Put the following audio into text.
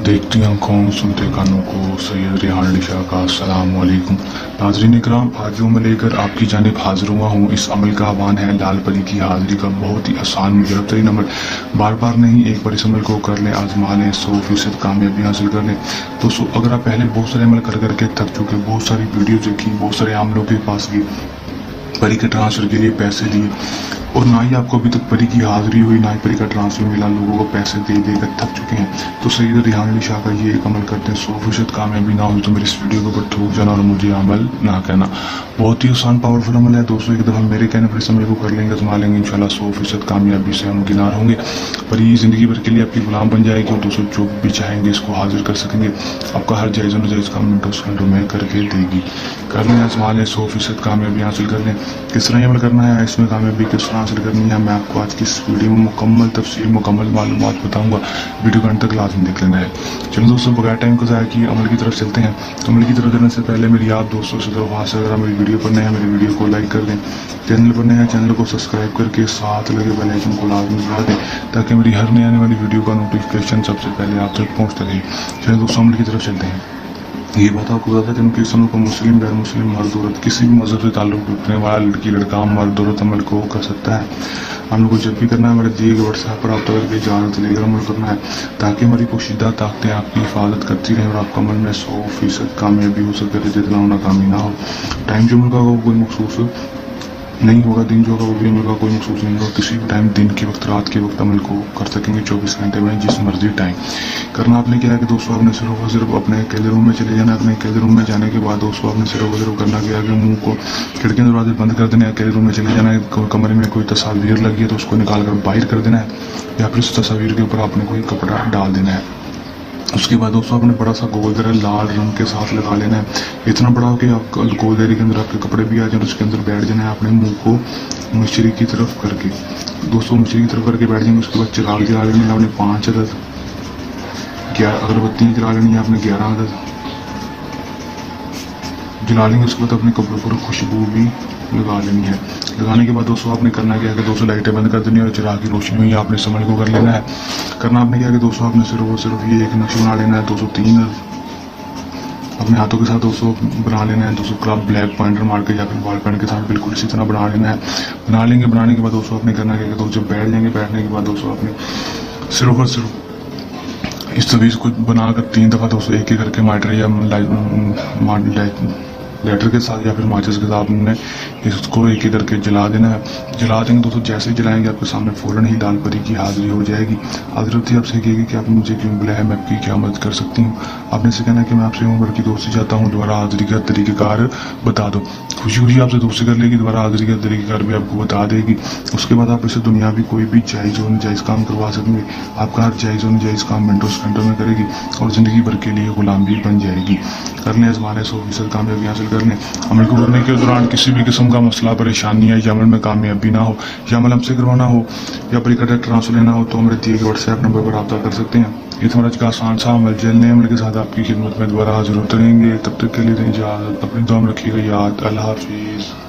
देखती आंखों सुनते कानों को सैयद रेहान अली शाह का अस्सलाम वालेकुम। नाज़रीन इकराम, आज जो मैं लेकर आपकी जानिब हाजिर हुआ हूँ, इस अमल का आह्वान है लाल परी की हाजिरी का। बहुत ही आसान मुजरब तरीन अमल, बार बार नहीं, एक बार इस अमल को कर लें, आजमा लें, 100% कामयाबी हासिल कर लें। दोस्तों, अगर आप पहले बहुत सारे अमल कर करके थक चुके, बहुत सारी वीडियो देखी, बहुत सारे आमलों के पास गए, परी के ट्रांसफर के लिए पैसे दिए और ना ही आपको अभी तक परी की हाजिरी हुई, ना ही परी का ट्रांसफर मिला, लोगों को पैसे दे देकर थक चुके हैं, तो सैयद रेहान अली शाह का ये एक अमल करते हैं। 100% कामयाबी ना हो तो मेरी इस वीडियो के ऊपर थूक जाना और मुझे अमल ना कहना। बहुत ही आसान पावरफुल अमल है दोस्तों, एक दफ़ा मेरे कहने पर इस अमल को कर लेंगे, आजमा लेंगे, इंशाल्लाह 100% कामयाबी से हम किनार होंगे। परी ज़िंदगी भर के लिए आपकी गुलाम बन जाएगी और दोस्तों जो भी चाहेंगे इसको हाजिर कर सकेंगे। आपका हर जायज़ नाजायज़ काम मिनटों सेकंडों में करके देगी। कर लें, आजमा लें, 100% कामयाबी हासिल कर लें। किस तरह अमल करना है, इसमें कामयाबी किस तरह हासिल करनी है, मैं आपको आज की इस वीडियो में मुकम्मल तफसील, मुकम्मल मालूमात बताऊंगा। वीडियो का अंत तक लाजमी देख लेना है। चलो दोस्तों, बगैर टाइम को ज़ाया किए अमल की तरफ चलते हैं। अमल की तरफ जाने से पहले मेरी आप दोस्तों से दरख्वास्त है, अगर आप मेरी वीडियो पर नए हैं, मेरी वीडियो को लाइक कर दें, चैनल पर नए हैं चैनल को सब्सक्राइब करके साथ लगे बेल आइकन को लाजमी दबा दें, ताकि मेरी हर नई आने वाली वीडियो का नोटिफिकेशन सबसे पहले आप तक पहुँचता रहे। चलो दोस्तों, अमल की तरफ चलते हैं। ये बात आपको बता दें कि इस अमल को मुस्लिम, गैर मुस्लिम, मर्द औरत, किसी भी मजहब से ताल्लुक़ रखने वाला लड़की लड़का, मर्द औरत अमल को कर सकता है। हम लोग को जब भी करना है, हमारे दिए गए व्हाट्सएप पर रब्ता करके इजाज़त लेकर अमल करना है, ताकि हमारी पोशीदा ताकतें आपकी हिफाजत करती रहें और आपका अमल में 100% कामयाबी हो सके, जितना होना कामी ना हो। टाइम जो अमल का होगा कोई मखसूस नहीं होगा, दिन जो होगा वो भी अमल का कोई मखसूस नहीं होगा। किसी भी टाइम, दिन के वक्त, रात के वक्त अमल को कर सकेंगे, 24 घंटे में, जिस मर्जी टाइम। करना आपने क्या है कि दोस्तों, आपने सिर्फ अपने अकेले रूम में चले जाना। अपने अकेले रूम में जाने के बाद दोस्तों आपने सिर्फ करना क्या है कि मुंह को, खिड़कियाँ दरवाजे बंद कर देने, अकेले रूम में चले जाना है। कमरे में कोई तस्वीर लगी है तो उसको निकाल कर बाहर कर देना है, या फिर उस तस्वीर के ऊपर आपने कोई कपड़ा डाल देना है। उसके बाद दोस्तों आपने बड़ा सा गोल दरा लाल रंग के साथ लगा लेना है, इतना बड़ा हो कि आप गोल दरे के अंदर आपके कपड़े भी आ जाए, उसके अंदर बैठ जाना है। आपने मुंह को मशरिक की तरफ करके, दोस्तों मशरिक की तरफ करके बैठ जाएंगे। उसके बाद चिराग जला लेंगे आपने 5 अदद, 11 अगरबत्ती जला लेनी है आपने, 11 अदद जला लेंगे। उसके बाद अपने कपड़ों पर खुशबू भी लगा लेनी है। लगाने के बाद दोस्तों आपने करना क्या है कि दोस्तों लाइटें बंद कर देनी है और चिराग की रोशनी में ही आपने समझ को कर लेना है। करना आपने क्या है कि दोस्तों आपने सिर्फ ये एक नक्श बना लेना है। 203 अपने हाथों के साथ दोस्तों बना लेना है। दोस्तों क्लब ब्लैक पॉइंटर मार के या फिर बॉल पेन के साथ बिल्कुल इसी तरह बना लेना है। बना लेंगे, बनाने के बाद दोस्तों आपने करना क्या है कि दोस्तों जब बैठ जाएंगे, बैठने के बाद दोस्तों आपने सिर्फ और सिर्फ इस तवीज़ को बनाकर 3 दफ़ा दोस्तों एक एक करके माइटर या लेटर के साथ या फिर माचिस के साथ हमने इसको एक एक करके जला देना है। जला देंगे दोस्तों, जैसे ही जलाएंगे आपके सामने फौरन ही लाल परी की हाजिरी हो जाएगी। हजरत ही आपसे कहेगी कि आपने मुझे क्यों बुलाया, मैं आपकी क्या मदद कर सकती हूँ। आपने से कहना है कि मैं आपसे उम्र की दोस्ती चाहता हूँ, दोबारा हाजिरी का तरीक़ेकार बता दो। खुशी खुशी आपसे दोस्ती कर लेगी, दोबारा हाजिरी का तरीक़ेकार भी आपको बता देगी। उसके बाद आप इसे दुनियावी कोई भी जायज़ और नाजायज़ काम करवा सकेंगे। आपका हर जायज़ और नाजायज़ काम मिनटों सेकंडों में करेगी और ज़िंदगी भर के लिए गुलाम भी बन जाएगी। करने आजमाने 100% कामयाबी हासिल करने। अमल को करने के दौरान किसी भी किस्म का मसला, परेशानी या अमल में कामयाबी ना हो, या अमल हमसे करवाना हो, या परी का ट्रांसफर लेना हो, तो हमारे दिए गए व्हाट्सएप नंबर पर रब्ता कर सकते हैं। ये तो हमारा आसान सा अमल, जल्द नए अमल के साथ आपकी खिदमत में दोबारा हाजिर होते रहेंगे। तब तक के लिए इजाज़त, अपनी दुआ में रखिएगा याद। अल्लाह हाफिज़।